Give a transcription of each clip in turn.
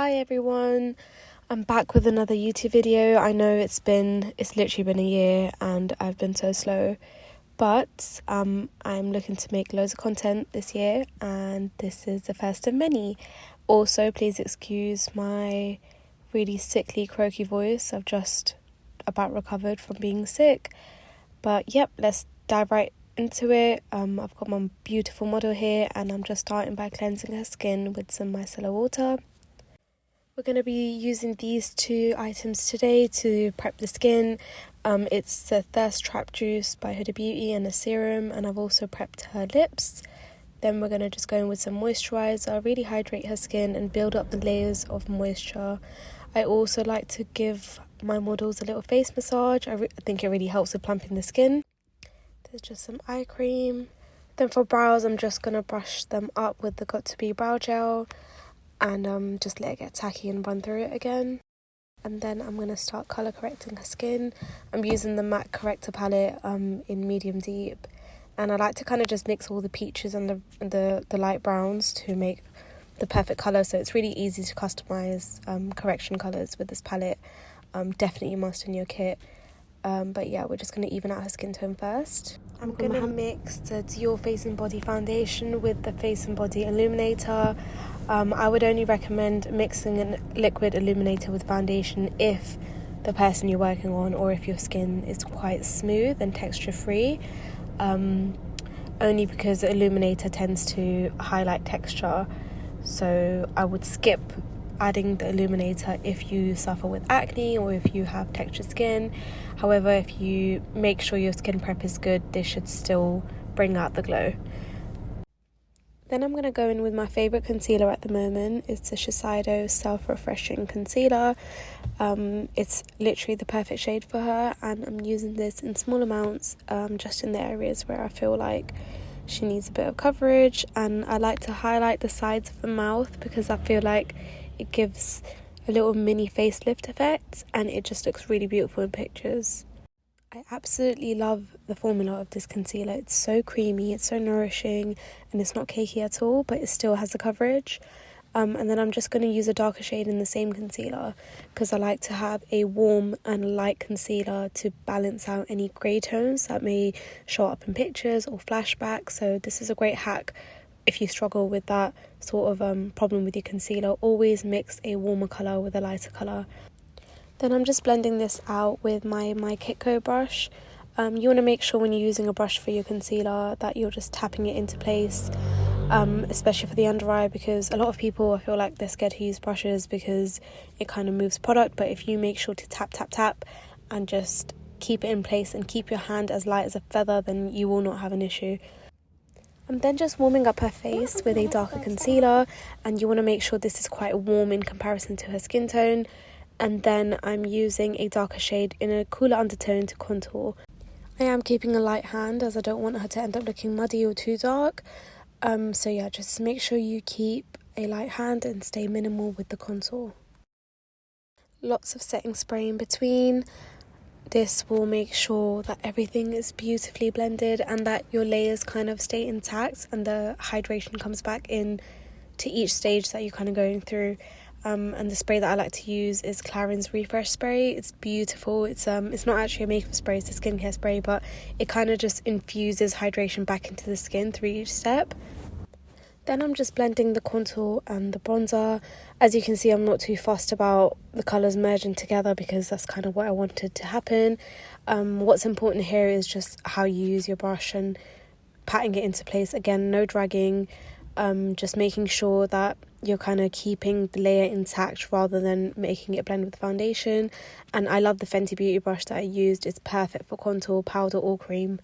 Hi everyone, I'm back with another YouTube video. I know it's literally been a year and I've been so slow, but I'm looking to make loads of content this year and this is the first of many. Also, please excuse my really sickly, croaky voice. I've just about recovered from being sick. But yep, let's dive right into it. I've got my beautiful model here and I'm just starting by cleansing her skin with some micellar water. We're going to be using these two items today to prep the skin. It's the Thirst Trap Juice by Huda Beauty and a serum, and I've also prepped her lips. Then we're going to just go in with some moisturiser, really hydrate her skin and build up the layers of moisture. I also like to give my models a little face massage. I think it really helps with plumping the skin. There's just some eye cream. Then for brows, I'm just going to brush them up with the Got To Be brow gel and just let it get tacky and run through it again. And then I'm going to start colour correcting her skin. I'm using the MAC corrector palette in medium deep, and I like to kind of just mix all the peaches and the light browns to make the perfect colour, so it's really easy to customise correction colours with this palette. Definitely must in your kit. But yeah, we're just going to even out her skin tone first. I'm going to mix the Dior Face and Body foundation with the Face and Body illuminator. I would only recommend mixing a liquid illuminator with foundation if the person you're working on or if your skin is quite smooth and texture free. Only because the illuminator tends to highlight texture, so I would skip adding the illuminator if you suffer with acne or if you have textured skin. However, if you make sure your skin prep is good, this should still bring out the glow. Then I'm going to go in with my favourite concealer at the moment. It's the Shiseido Self-Refreshing Concealer. It's literally the perfect shade for her, and I'm using this in small amounts, just in the areas where I feel like she needs a bit of coverage. And I like to highlight the sides of the mouth because I feel like it gives a little mini facelift effect and it just looks really beautiful in pictures. I absolutely love the formula of this concealer. It's so creamy, it's so nourishing, and it's not cakey at all, but it still has the coverage. And then I'm just going to use a darker shade in the same concealer because I like to have a warm and light concealer to balance out any grey tones that may show up in pictures or flashbacks. So this is a great hack if you struggle with that sort of problem with your concealer. Always mix a warmer colour with a lighter colour. Then I'm just blending this out with my Kitco brush. You want to make sure when you're using a brush for your concealer that you're just tapping it into place, especially for the under eye, because a lot of people, I feel like they're scared to use brushes because it kind of moves product. But if you make sure to tap and just keep it in place and keep your hand as light as a feather, then you will not have an issue. I'm then just warming up her face with a darker concealer, and you want to make sure this is quite warm in comparison to her skin tone. And then I'm using a darker shade in a cooler undertone to contour. I am keeping a light hand as I don't want her to end up looking muddy or too dark. So yeah, just make sure you keep a light hand and stay minimal with the contour. Lots of setting spray in between. This will make sure that everything is beautifully blended and that your layers kind of stay intact and the hydration comes back in to each stage that you're kind of going through. And the spray that I like to use is Claren's Refresh Spray. It's beautiful. It's not actually a makeup spray, it's a skincare spray, but it kind of just infuses hydration back into the skin through each step. Then I'm just blending the contour and the bronzer. As you can see, I'm not too fussed about the colours merging together because that's kind of what I wanted to happen. What's important here is just how you use your brush and patting it into place. Again, no dragging. Just making sure that you're kind of keeping the layer intact rather than making it blend with foundation. And I love the Fenty Beauty brush that I used. It's perfect for contour, powder or cream.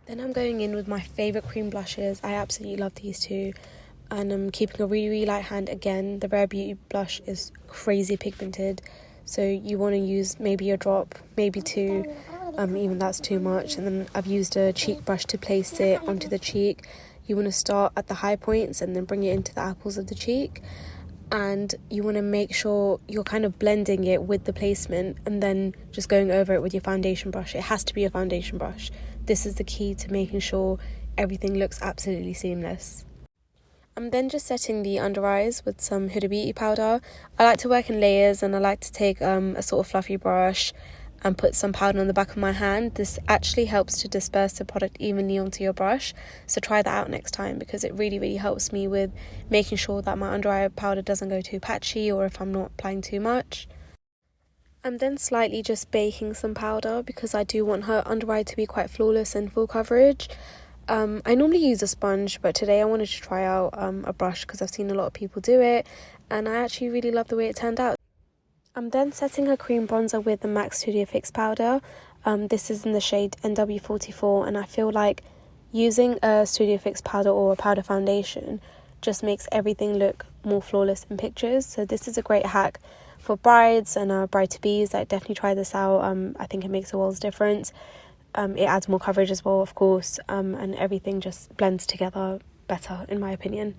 Then I'm going in with my favourite cream blushes. I absolutely love these two. And I'm keeping a really, really light hand again. The Rare Beauty blush is crazy pigmented. So you want to use maybe a drop, maybe two. Even that's too much. And then I've used a cheek brush to place it onto the cheek. You want to start at the high points and then bring it into the apples of the cheek. And you want to make sure you're kind of blending it with the placement and then just going over it with your foundation brush. It has to be a foundation brush. This is the key to making sure everything looks absolutely seamless. I'm then just setting the under eyes with some Huda Beauty powder. I like to work in layers, and I like to take a sort of fluffy brush and put some powder on the back of my hand. This actually helps to disperse the product evenly onto your brush, so try that out next time, because it really helps me with making sure that my under eye powder doesn't go too patchy, or if I'm not applying too much. I'm then slightly just baking some powder because I do want her under eye to be quite flawless and full coverage. I normally use a sponge, but today I wanted to try out a brush because I've seen a lot of people do it, and I actually really love the way it turned out. I'm then setting her cream bronzer with the MAC Studio Fix powder. This is in the shade NW44, and I feel like using a Studio Fix powder or a powder foundation just makes everything look more flawless in pictures. So this is a great hack for brides and bride-to-bes. Like, definitely try this out. I think it makes a world's difference. It adds more coverage as well, of course, and everything just blends together better, in my opinion.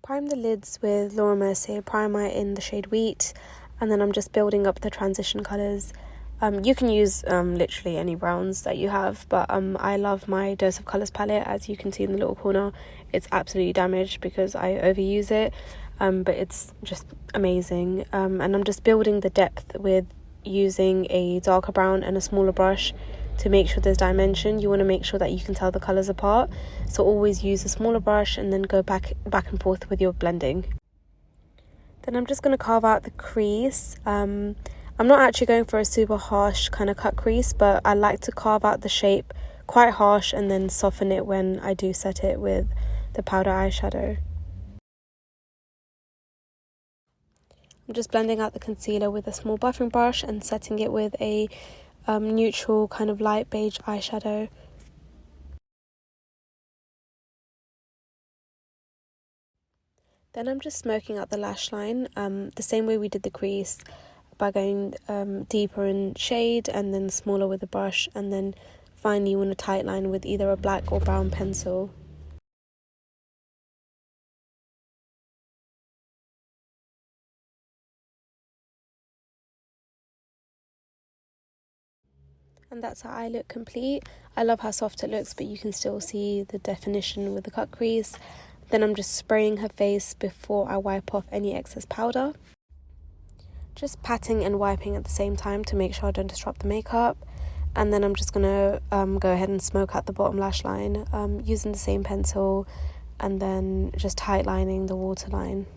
Prime the lids with Laura Mercier primer in the shade Wheat, and then I'm just building up the transition colours. You can use literally any browns that you have, but I love my Dose of Colours palette. As you can see in the little corner, it's absolutely damaged because I overuse it, but it's just amazing. And I'm just building the depth with using a darker brown and a smaller brush to make sure there's dimension. You want to make sure that you can tell the colours apart, so always use a smaller brush and then go back and forth with your blending. Then I'm just going to carve out the crease. I'm not actually going for a super harsh kind of cut crease, but I like to carve out the shape quite harsh and then soften it when I do set it with the powder eyeshadow. I'm just blending out the concealer with a small buffing brush and setting it with a neutral kind of light beige eyeshadow. Then I'm just smoking out the lash line, the same way we did the crease, by going deeper in shade and then smaller with the brush, and then finally you want a tight line with either a black or brown pencil. And that's how I look complete. I love how soft it looks, but you can still see the definition with the cut crease. Then I'm just spraying her face before I wipe off any excess powder. Just patting and wiping at the same time to make sure I don't disrupt the makeup. And then I'm just going to go ahead and smoke out the bottom lash line using the same pencil, and then just tight lining the waterline.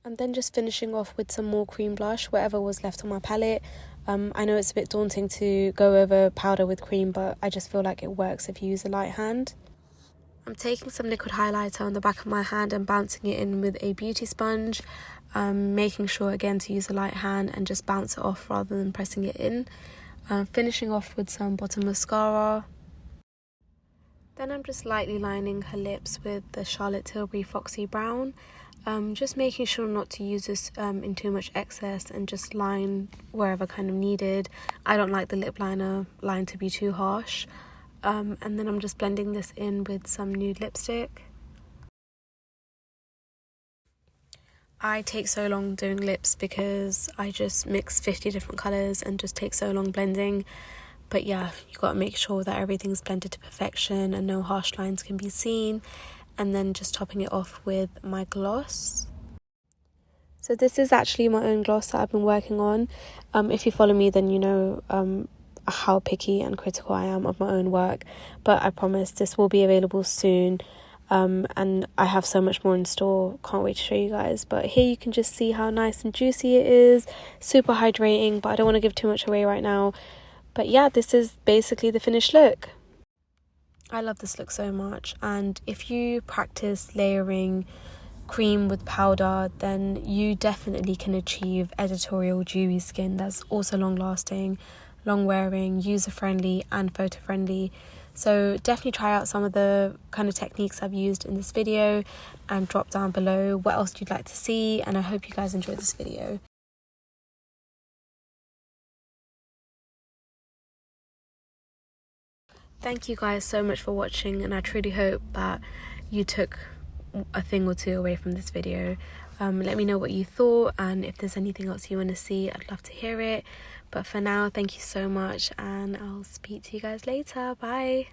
I'm then just finishing off with some more cream blush, whatever was left on my palette. I know it's a bit daunting to go over powder with cream, but I just feel like it works if you use a light hand. I'm taking some liquid highlighter on the back of my hand and bouncing it in with a beauty sponge, making sure again to use a light hand and just bounce it off rather than pressing it in. Finishing off with some bottom mascara. Then I'm just lightly lining her lips with the Charlotte Tilbury Foxy Brown. Just making sure not to use this in too much excess, and just line wherever kind of needed. I don't like the lip liner line to be too harsh. And then I'm just blending this in with some nude lipstick. I take so long doing lips because I just mix 50 different colours and just take so long blending. But yeah, you got to make sure that everything's blended to perfection and no harsh lines can be seen. And then just topping it off with my gloss. So this is actually my own gloss that I've been working on. If you follow me, then you know how picky and critical I am of my own work. But I promise this will be available soon. And I have so much more in store. Can't wait to show you guys. But here you can just see how nice and juicy it is. Super hydrating, but I don't want to give too much away right now. But yeah, this is basically the finished look. I love this look so much, and if you practice layering cream with powder, then you definitely can achieve editorial dewy skin that's also long lasting, long wearing, user friendly and photo friendly. So definitely try out some of the kind of techniques I've used in this video and drop down below what else you'd like to see, and I hope you guys enjoyed this video. Thank you guys so much for watching, and I truly hope that you took a thing or two away from this video. Let me know what you thought, and if there's anything else you want to see, I'd love to hear it. But for now, thank you so much, and I'll speak to you guys later. Bye.